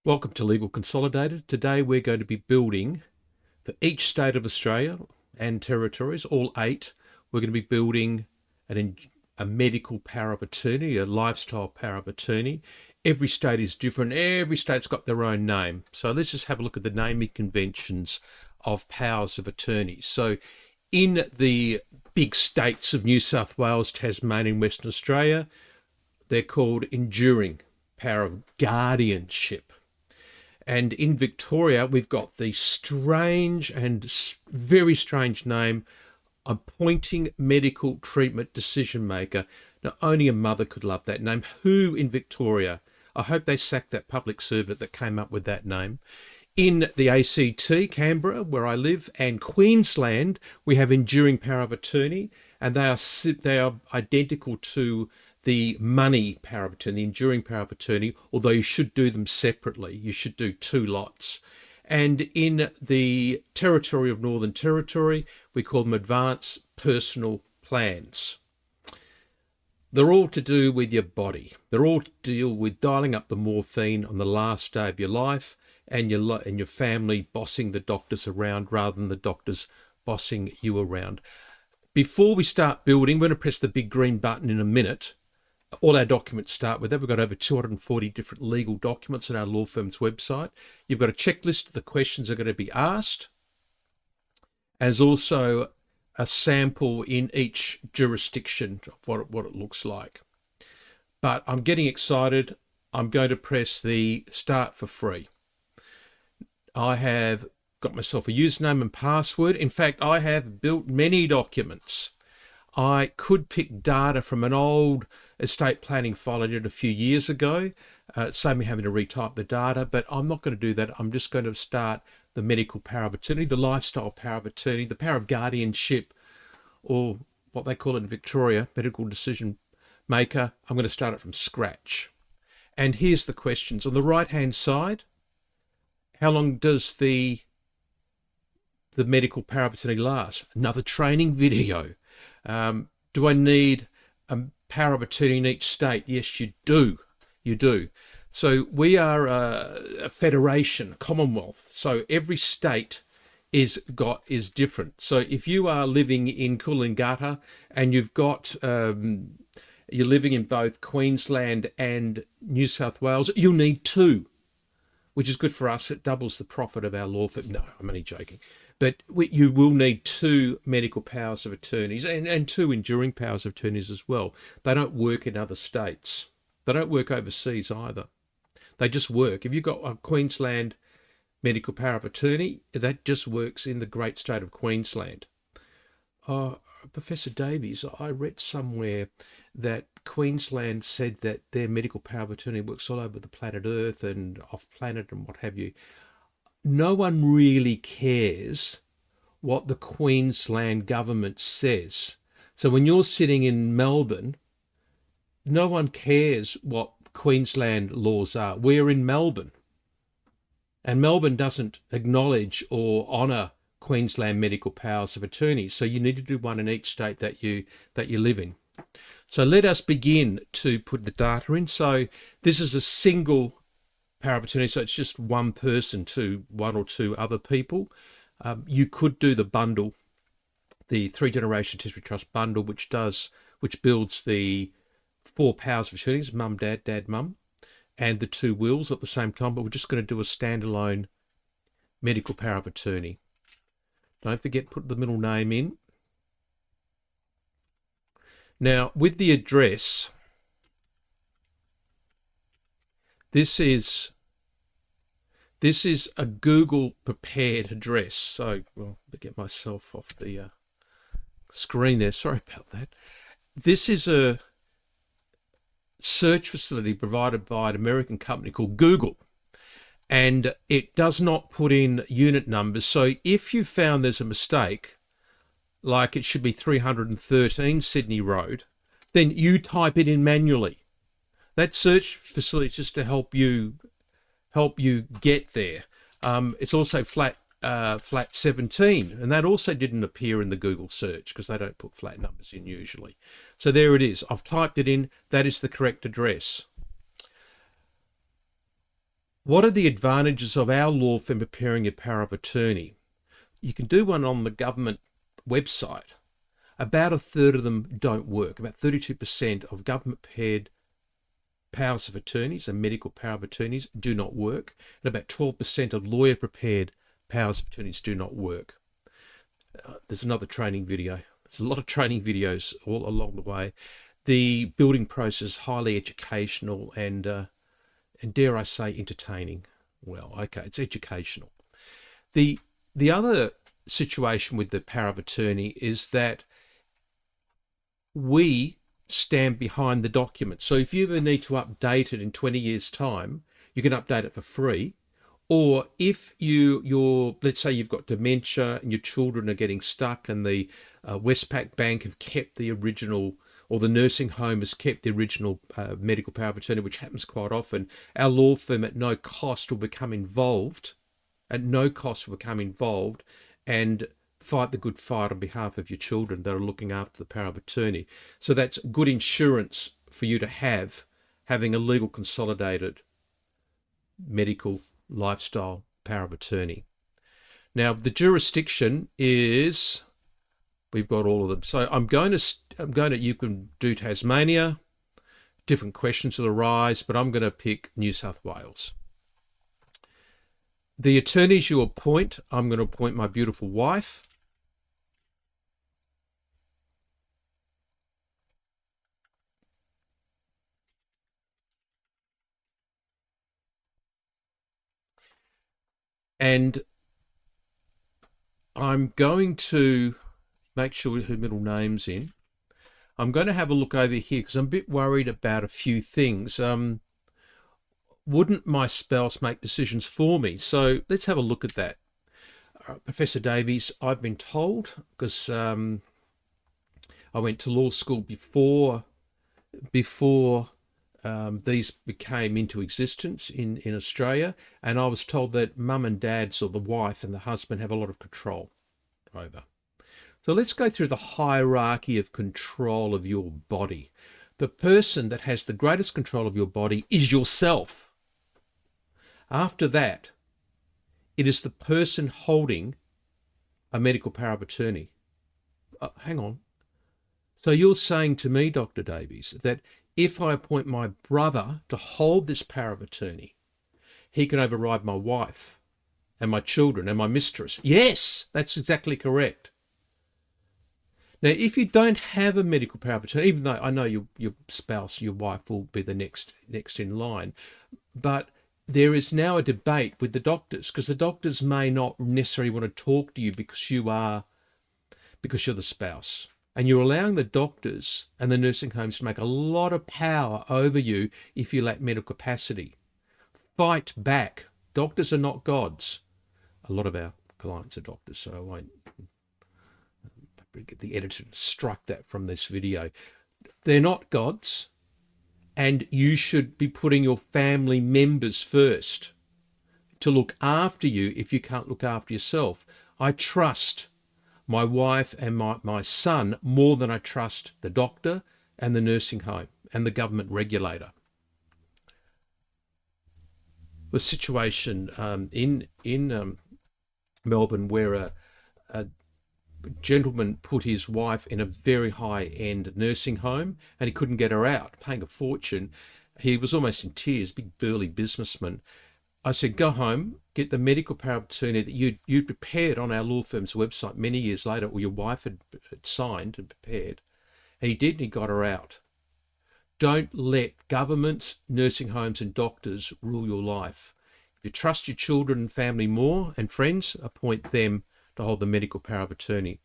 Welcome to Legal Consolidated. Today we're going to be building for each state of Australia and territories, all 8, we're going to be building a medical power of attorney, a lifestyle power of attorney. Every state is different. Every state's got their own name. So let's just have a look at the naming conventions of powers of attorney. So in the big states of New South Wales, Tasmania and Western Australia, they're called enduring power of guardianship. And in Victoria, we've got the strange and very strange name, appointing medical treatment decision maker. Now, only a mother could love that name. Who in Victoria? I hope they sacked that public servant that came up with that name. In the ACT, Canberra, where I live, and Queensland, we have enduring power of attorney, and they are identical to the money power of attorney, the enduring power of attorney, although you should do them separately. You should do 2 lots. And in the territory of Northern Territory, we call them advanced personal plans. They're all to do with your body. They're all to deal with dialing up the morphine on the last day of your life and your family bossing the doctors around rather than the doctors bossing you around. Before we start building, we're going to press the big green button in a minute. All our documents start with that. We've got over 240 different legal documents on our law firm's website. You've got a checklist of the questions that are going to be asked. And there's also a sample in each jurisdiction of what it looks like. But I'm getting excited. I'm going to press the start for free. I have got myself a username and password. In fact, I have built many documents. I could pick data from an old estate planning file I did a few years ago, save me having to retype the data, but I'm not going to do that. I'm just going to start the medical power of attorney, the lifestyle power of attorney, the power of guardianship, or what they call it in Victoria, medical decision maker. I'm going to start it from scratch. And here's the questions. On the right-hand side, how long does the medical power of attorney last? Another training video. Do I need a power of attorney in each state? Yes, you do. You do. So we are a federation, a commonwealth. So every state is different. So if you are living in Coolangatta and you've got you're living in both Queensland and New South Wales, you'll need 2, which is good for us. It doubles the profit of our law firm. No, I'm only joking. But you will need 2 medical powers of attorneys and 2 enduring powers of attorneys as well. They don't work in other states. They don't work overseas either. They just work. If you've got a Queensland medical power of attorney, that just works in the great state of Queensland. Professor Davies, I read somewhere that Queensland said that their medical power of attorney works all over the planet Earth and off planet and what have you. No one really cares what the Queensland government says. So when you're sitting in Melbourne, no one cares what Queensland laws are. We're in Melbourne. And Melbourne doesn't acknowledge or honour Queensland medical powers of attorney. So you need to do one in each state that you live in. So let us begin to put the data in. So this is a single power of attorney, so it's just one person to 1 or 2 other people. You could do the bundle, the 3-generation testament trust bundle, which builds the 4 powers of attorneys, mum, dad, dad, mum, and the 2 wills at the same time. But we're just going to do a standalone medical power of attorney. Don't forget, put the middle name in. Now, with the address, this is a Google prepared address. So, well, to get myself off the screen there. Sorry about that. This is a search facility provided by an American company called Google, and it does not put in unit numbers. So if you found there's a mistake, like it should be 313 Sydney Road, then you type it in manually. That search facility is just to help you get there. It's also flat 17, and that also didn't appear in the Google search because they don't put flat numbers in usually. So there it is. I've typed it in. That is the correct address. What are the advantages of our law firm preparing a power of attorney? You can do one on the government website. About a third of them don't work. About 32% of government prepared powers of attorneys and medical power of attorneys do not work. And about 12% of lawyer prepared powers of attorneys do not work. There's another training video. There's a lot of training videos all along the way. The building process is highly educational and dare I say entertaining. Well, okay, it's educational. The other situation with the power of attorney is that we stand behind the document. So if you ever need to update it in 20 years' time, you can update it for free. Or if let's say you've got dementia and your children are getting stuck and the Westpac Bank have kept the original, or the nursing home has kept the original medical power of attorney, which happens quite often, our law firm at no cost will become involved, and fight the good fight on behalf of your children that are looking after the power of attorney. So that's good insurance for you to having a legal consolidated medical lifestyle power of attorney. Now the jurisdiction is, we've got all of them. So I'm going to, you can do Tasmania, different questions will arise, but I'm going to pick New South Wales. The attorneys you appoint, I'm going to appoint my beautiful wife. And I'm going to make sure her middle name's in. I'm going to have a look over here because I'm a bit worried about a few things. Wouldn't my spouse make decisions for me? So let's have a look at that. Professor Davies, I've been told, because I went to law school before these became into existence in Australia, and I was told that mum and dads, or the wife and the husband, have a lot of control over. So let's go through the hierarchy of control of your body. The person that has the greatest control of your body is yourself. After that, it is the person holding a medical power of attorney. Hang on. So you're saying to me, Dr. Davies, that if I appoint my brother to hold this power of attorney, he can override my wife and my children and my mistress? Yes, that's exactly correct. Now, if you don't have a medical power of attorney, even though I know your spouse, your wife will be the next in line, but there is now a debate with the doctors, because the doctors may not necessarily want to talk to you because you're the spouse. And you're allowing the doctors and the nursing homes to make a lot of power over you if you lack medical capacity. Fight back. Doctors are not gods. A lot of our clients are doctors, so I won't get the editor to strike that from this video. They're not gods, and you should be putting your family members first to look after you if you can't look after yourself. I trust my wife and my son more than I trust the doctor and the nursing home and the government regulator. The situation in Melbourne where a gentleman put his wife in a very high-end nursing home and he couldn't get her out, paying a fortune. He was almost in tears, big burly businessman. I said, go home, get the medical power of attorney that you'd prepared on our law firm's website many years later, or your wife had signed and prepared. And he did, and he got her out. Don't let governments, nursing homes and doctors rule your life. If you trust your children and family more and friends, appoint them to hold the medical power of attorney.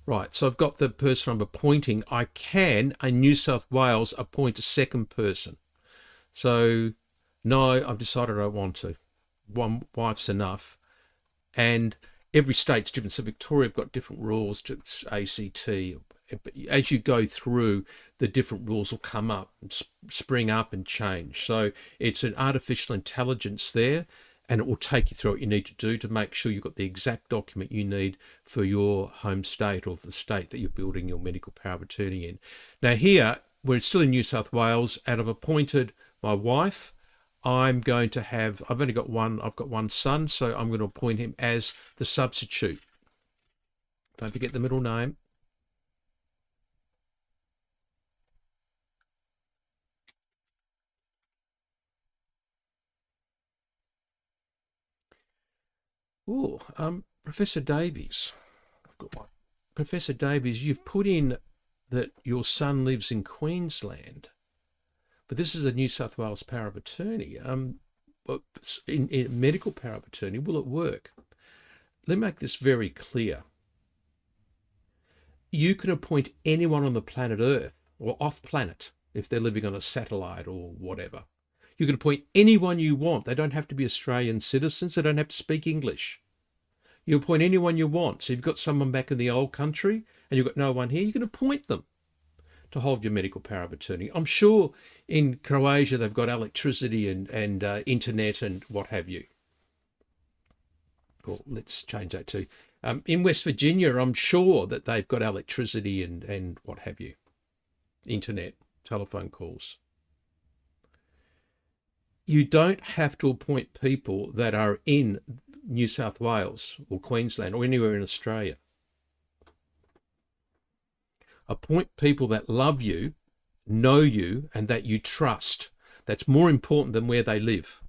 Right, so I've got the person I'm appointing. I can, in New South Wales, appoint a second person. So, no, I've decided I don't want to. One wife's enough. And every state's different. So Victoria have got different rules to ACT. But as you go through, the different rules will come up, spring up and change. So it's an artificial intelligence there. and it will take you through what you need to do to make sure you've got the exact document you need for your home state or the state that you're building your medical power of attorney in. Now here, we're still in New South Wales, and I've appointed my wife. I've only got one son, so I'm going to appoint him as the substitute. Don't forget the middle name. Oh, Professor Davies. I've got one. Professor Davies, you've put in that your son lives in Queensland, but this is a New South Wales power of attorney. In medical power of attorney, will it work? Let me make this very clear. You can appoint anyone on the planet Earth or off planet if they're living on a satellite or whatever. You can appoint anyone you want. They don't have to be Australian citizens. They don't have to speak English. You appoint anyone you want. So you've got someone back in the old country and you've got no one here, you can appoint them to hold your medical power of attorney. I'm sure in Croatia they've got electricity and internet and what have you. Well, let's change that to in West Virginia, I'm sure that they've got electricity and what have you, internet, telephone calls. You don't have to appoint people that are in New South Wales or Queensland or anywhere in Australia. Appoint people that love you, know you, and that you trust. That's more important than where they live.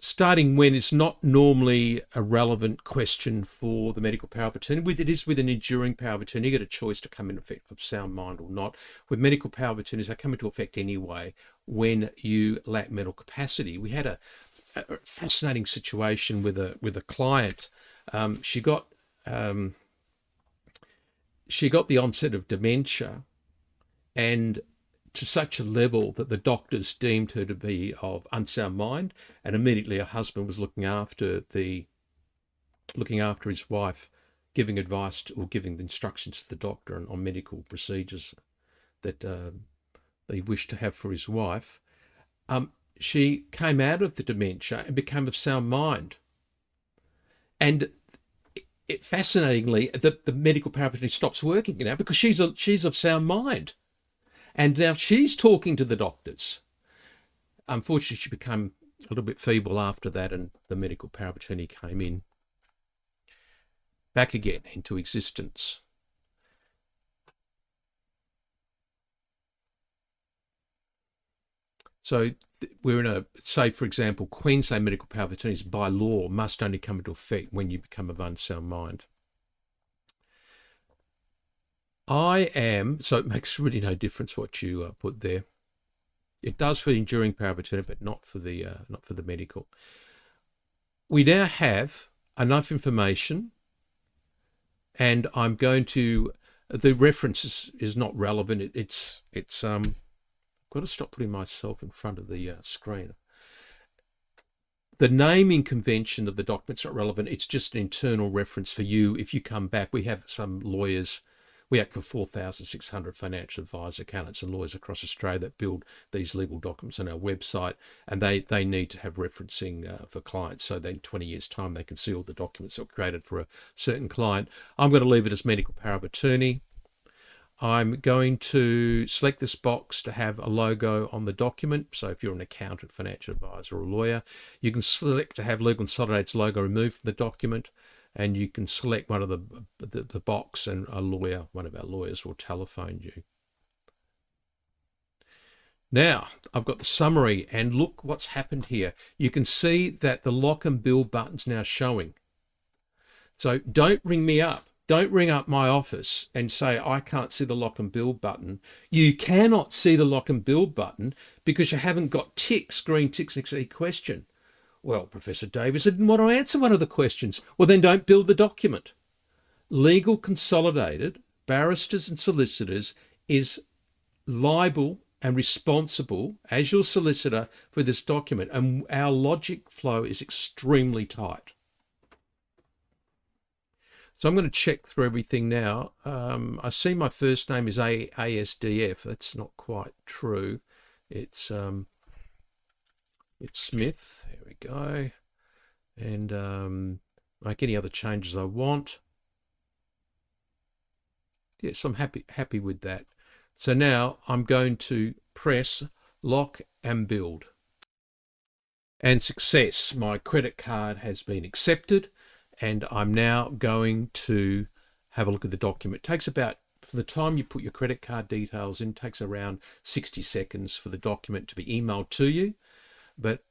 Starting when is not normally a relevant question for the medical power of attorney. It is with an enduring power of attorney. You get a choice to come into effect of sound mind or not. With medical power of attorneys, they come into effect anyway when you lack mental capacity. We had a fascinating situation with a client. She got the onset of dementia, and to such a level that the doctors deemed her to be of unsound mind, and immediately her husband was looking after his wife, giving advice or giving the instructions to the doctor on medical procedures that he wished to have for his wife. She came out of the dementia and became of sound mind. And fascinatingly, the medical power of attorney stops working because she's of sound mind. And now she's talking to the doctors. Unfortunately, she became a little bit feeble after that, and the medical power of attorney came in back again into existence. So we're in say, for example, Queensland medical power of attorneys by law must only come into effect when you become of unsound mind. So it makes really no difference what you put there. It does for the enduring power of attorney, but not for the medical. We now have enough information, and I'm going to. The reference is not relevant. It's I've got to stop putting myself in front of the screen. The naming convention of the document's not relevant. It's just an internal reference for you. If you come back, we have some lawyers. We act for 4,600 financial advisors, accountants and lawyers across Australia that build these legal documents on our website, and they need to have referencing for clients, so then 20 years' time they can see all the documents that were created for a certain client. I'm going to leave it as medical power of attorney. I'm going to select this box to have a logo on the document. So if you're an accountant, financial advisor or a lawyer, you can select to have Legal Consolidated's logo removed from the document. And you can select one of the box, and one of our lawyers will telephone you. Now, I've got the summary, and look what's happened here. You can see that the lock and bill button's now showing. So don't ring me up. Don't ring up my office and say, I can't see the lock and bill button. You cannot see the lock and bill button because you haven't got green ticks next to each question. Well, Professor Davis, I didn't want to answer one of the questions. Well, then don't build the document. Legal Consolidated, barristers and solicitors, is liable and responsible as your solicitor for this document. And our logic flow is extremely tight. So I'm going to check through everything now. I see my first name is ASDF. That's not quite true. It's It's Smith. There we go. And make any other changes I want. Yes, I'm happy with that. So now I'm going to press lock and build. And success. My credit card has been accepted, and I'm now going to have a look at the document. It takes about, from the time you put your credit card details in, it takes around 60 seconds for the document to be emailed to you. But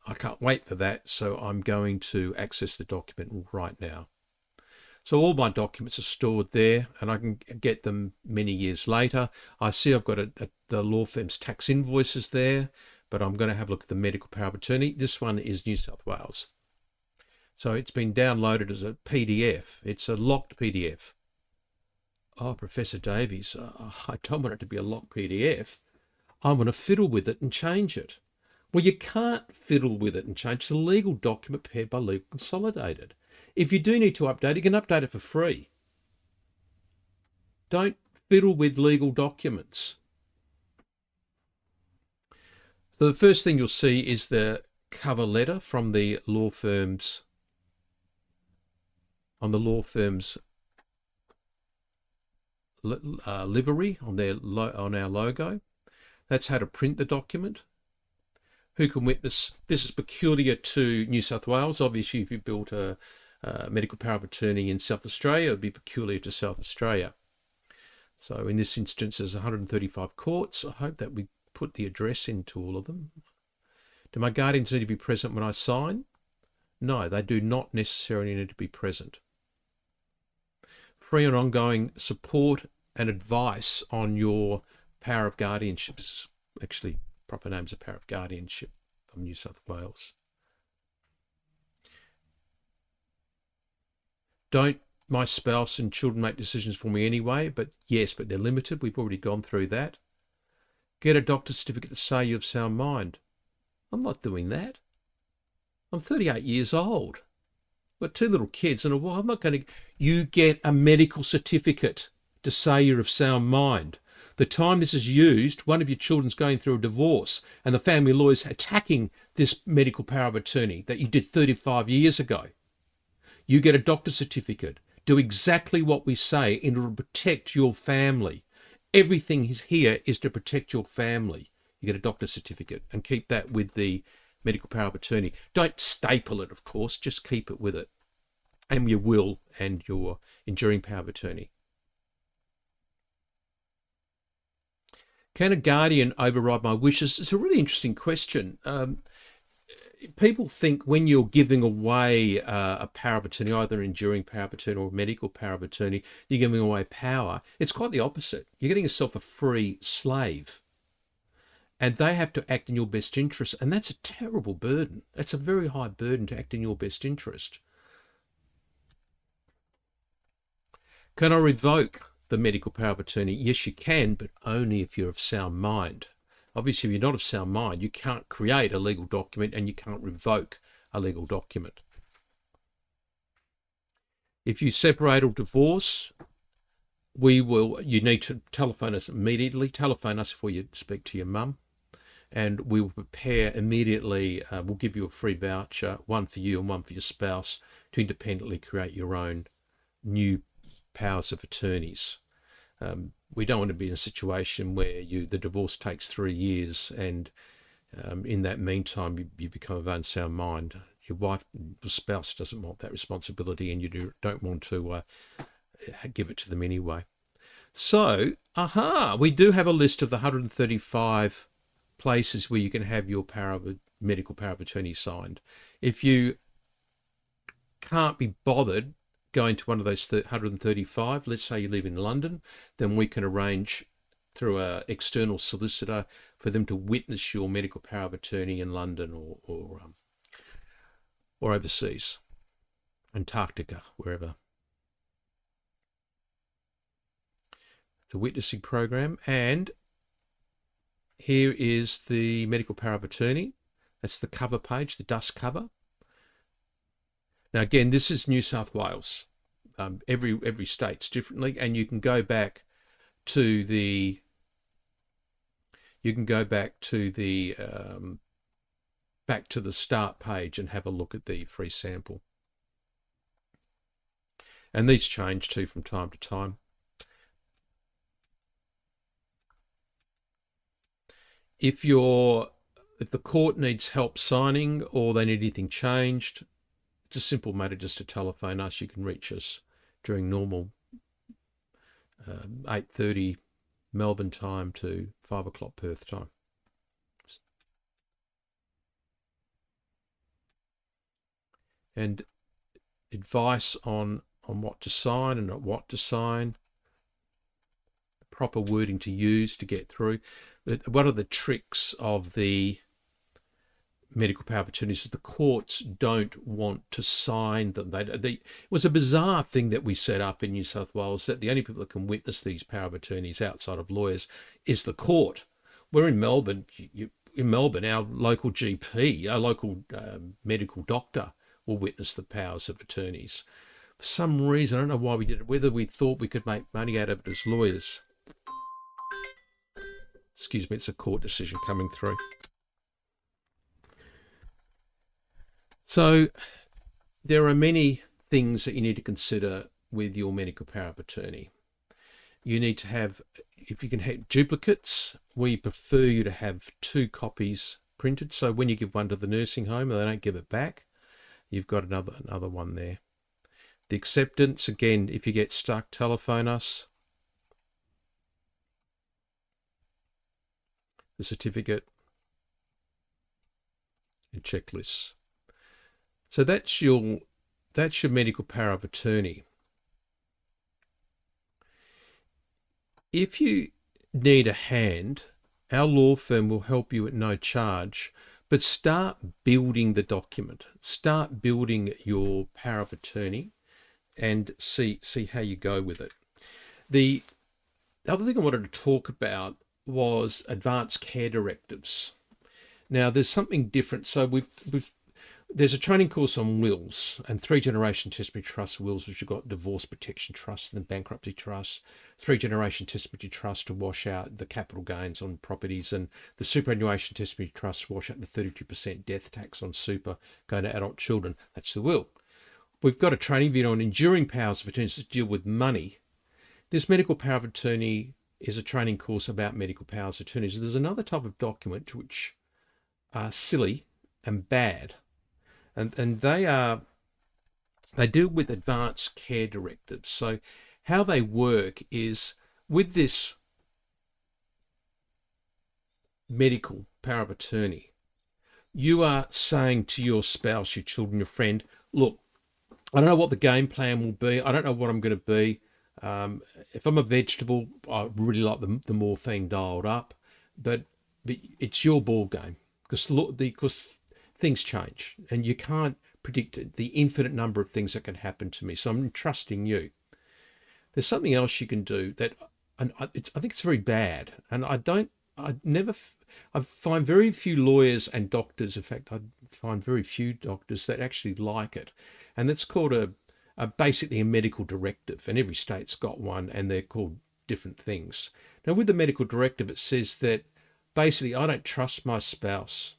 I can't wait for that, so I'm going to access the document right now. So all my documents are stored there, and I can get them many years later. I see I've got the law firm's tax invoices there, but I'm going to have a look at the medical power of attorney. This one is New South Wales. So it's been downloaded as a PDF. It's a locked PDF. Oh, Professor Davies, I don't want it to be a locked PDF. I want to fiddle with it and change it. Well, you can't fiddle with it and change. It's a legal document prepared by Legal Consolidated. If you do need to update it, you can update it for free. Don't fiddle with legal documents. So the first thing you'll see is the cover letter from the law firm's, on the law firm's livery, on our logo. That's how to print the document. Who can witness? This is peculiar to New South Wales. Obviously, if you built a medical power of attorney in South Australia, it would be peculiar to South Australia. So in this instance, there's 135 courts. I hope that we put the address into all of them. Do my guardians need to be present when I sign? No, they do not necessarily need to be present. Free and ongoing support and advice on your power of guardianships. Actually, proper name's a power of guardianship from New South Wales. Don't my spouse and children make decisions for me anyway? But yes, but they're limited. We've already gone through that. Get a doctor's certificate to say you have sound mind. I'm not doing that. I'm 38 years old. I've got 2 little kids and a wife. I'm not going to... You get a medical certificate to say you're of sound mind. The time this is used, one of your children's going through a divorce and the family lawyer's attacking this medical power of attorney that you did 35 years ago. You get a doctor's certificate. Do exactly what we say in order to protect your family. Everything here is to protect your family. You get a doctor's certificate and keep that with the medical power of attorney. Don't staple it, of course, just keep it with it. And your will and your enduring power of attorney. Can a guardian override my wishes? It's a really interesting question. People think when you're giving away a power of attorney, either an enduring power of attorney or a medical power of attorney, you're giving away power. It's quite the opposite. You're getting yourself a free slave. And they have to act in your best interest. And that's a terrible burden. That's a very high burden to act in your best interest. Can I revoke the medical power of attorney? Yes, you can, but only if you're of sound mind. Obviously, if you're not of sound mind, you can't create a legal document and you can't revoke a legal document. If you separate or divorce, you need to telephone us immediately. Telephone us before you speak to your mum, and we will prepare immediately. We'll give you a free voucher, one for you and one for your spouse, to independently create your own new powers of attorneys. We don't want to be in a situation where the divorce takes 3 years and in that meantime you become of unsound mind. Your wife, your spouse doesn't want that responsibility and you don't want to give it to them anyway. So, we do have a list of the 135 places where you can have your medical power of attorney signed. If you can't be bothered going to one of those 135, let's say you live in London, then we can arrange through an external solicitor for them to witness your medical power of attorney in London or overseas, Antarctica, wherever. The witnessing program, and here is the medical power of attorney. That's the cover page, the dust cover. Now, again, this is New South Wales. Every state's differently, and you can go back to the back to the start page and have a look at the free sample. And these change too from time to time. If the court needs help signing or they need anything changed, it's a simple matter just to telephone us. You can reach us during normal 8:30 Melbourne time to 5 o'clock Perth time. And advice on what to sign and not what to sign, proper wording to use to get through. One of the tricks of the medical power of attorneys is the courts don't want to sign them. It was a bizarre thing that we set up in New South Wales, that the only people that can witness these power of attorneys outside of lawyers is the court. We're in Melbourne. In Melbourne, our local GP, our local medical doctor will witness the powers of attorneys. For some reason, I don't know why we did it, whether we thought we could make money out of it as lawyers. Excuse me, it's a court decision coming through. So there are many things that you need to consider with your medical power of attorney. You need to have, if you can have duplicates, we prefer you to have 2 copies printed. So when you give one to the nursing home and they don't give it back, you've got another one there. The acceptance, again, if you get stuck, telephone us. The certificate and checklists. So that's your medical power of attorney. If you need a hand, our law firm will help you at no charge, but start building the document. Start building your power of attorney and see how you go with it. The other thing I wanted to talk about was advanced care directives. Now, there's something different. So there's a training course on wills and 3-generation testamentary trust wills, which you've got divorce protection trust and bankruptcy trust, 3-generation testamentary trust to wash out the capital gains on properties, and the superannuation testamentary trust to wash out the 32% death tax on super going to adult children. That's the will. We've got a training video on enduring powers of attorney to deal with money. This medical power of attorney is a training course about medical powers of attorneys. There's another type of document which are silly and bad. And they deal with advanced care directives. So how they work is, with this medical power of attorney, you are saying to your spouse, your children, your friend, look, I don't know what the game plan will be. I don't know what I'm going to be. If I'm a vegetable, I really like the morphine dialed up, but it's your ball game, because things change and you can't predict the infinite number of things that can happen to me. So I'm trusting you. There's something else you can do that, and I think it's very bad. And I find very few lawyers and doctors. In fact, I find very few doctors that actually like it. And that's called basically a medical directive. And every state's got one, and they're called different things. Now, with the medical directive, it says that basically I don't trust my spouse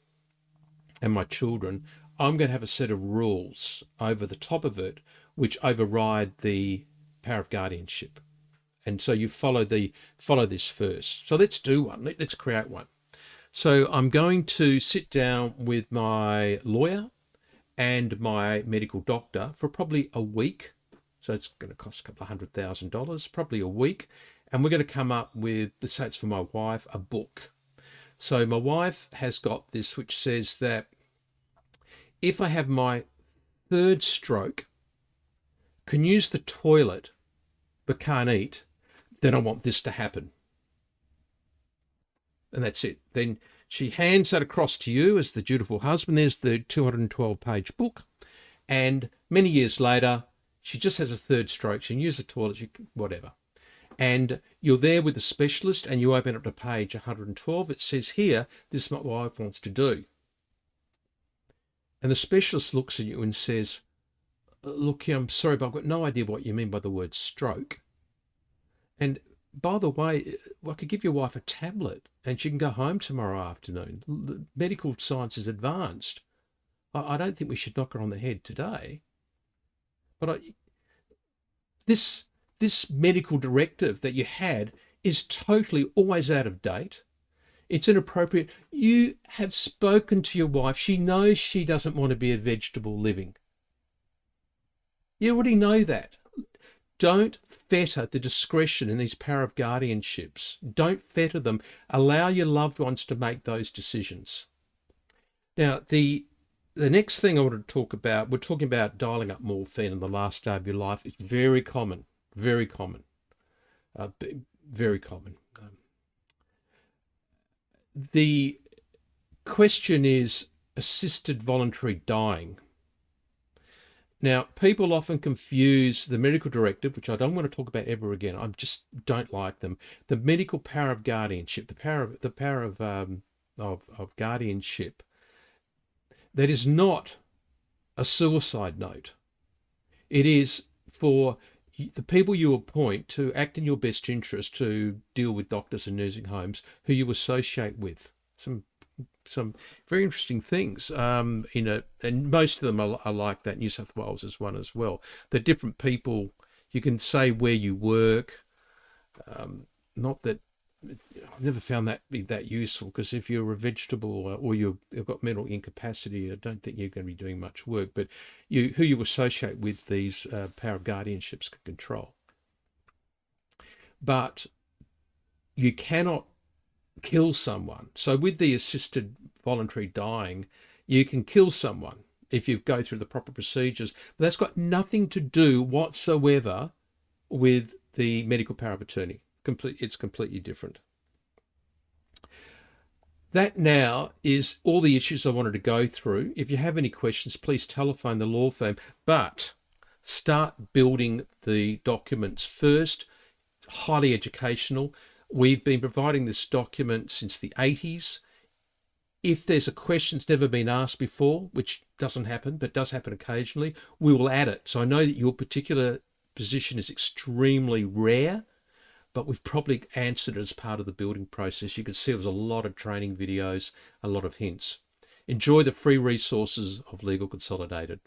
and my children. I'm going to have a set of rules over the top of it which override the power of guardianship. And so you follow this first. So let's do one. Let's create one. So I'm going to sit down with my lawyer and my medical doctor for probably a week. So it's going to cost a couple of $100,000, probably a week. And we're going to come up with, let's say it's for my wife, a book. So my wife has got this, which says that if I have my 3rd stroke, can use the toilet, but can't eat, then I want this to happen. And that's it. Then she hands that across to you as the dutiful husband. There's the 212-page book. And many years later, she just has a 3rd stroke. She can use the toilet, whatever. And you're there with the specialist and you open up to page 112. It says here, this is what my wife wants to do. And the specialist looks at you and says, look, I'm sorry, but I've got no idea what you mean by the word stroke. And by the way, I could give your wife a tablet and she can go home tomorrow afternoon. The medical science is advanced. I don't think we should knock her on the head today. But this medical directive that you had is totally always out of date. It's inappropriate. You have spoken to your wife. She knows she doesn't want to be a vegetable living. You already know that. Don't fetter the discretion in these power of guardianships. Don't fetter them. Allow your loved ones to make those decisions. Now, the next thing I want to talk about, we're talking about dialing up morphine in the last day of your life. It's very common, very common, very common. The question is assisted voluntary dying. Now, people often confuse the medical directive, which I don't want to talk about ever again. I just don't like them. The medical power of guardianship, the power of guardianship. That is not a suicide note. It is for the people you appoint to act in your best interest to deal with doctors and nursing homes who you associate with. Some very interesting things. And most of them are like that. New South Wales is one as well. The different people, you can say where you work. Not that I've never found that be that useful, because if you're a vegetable or you've got mental incapacity, I don't think you're going to be doing much work. But who you associate with these power of guardianships can control. But you cannot kill someone. So with the assisted voluntary dying, you can kill someone if you go through the proper procedures. But that's got nothing to do whatsoever with the medical power of attorney. It's completely different. That now is all the issues I wanted to go through. If you have any questions, please telephone the law firm, but start building the documents first. Highly educational. We've been providing this document since the 80s. If there's a question that's never been asked before, which doesn't happen, but does happen occasionally, we will add it. So I know that your particular position is extremely rare, but we've probably answered it as part of the building process. You can see there's a lot of training videos, a lot of hints. Enjoy the free resources of Legal Consolidated.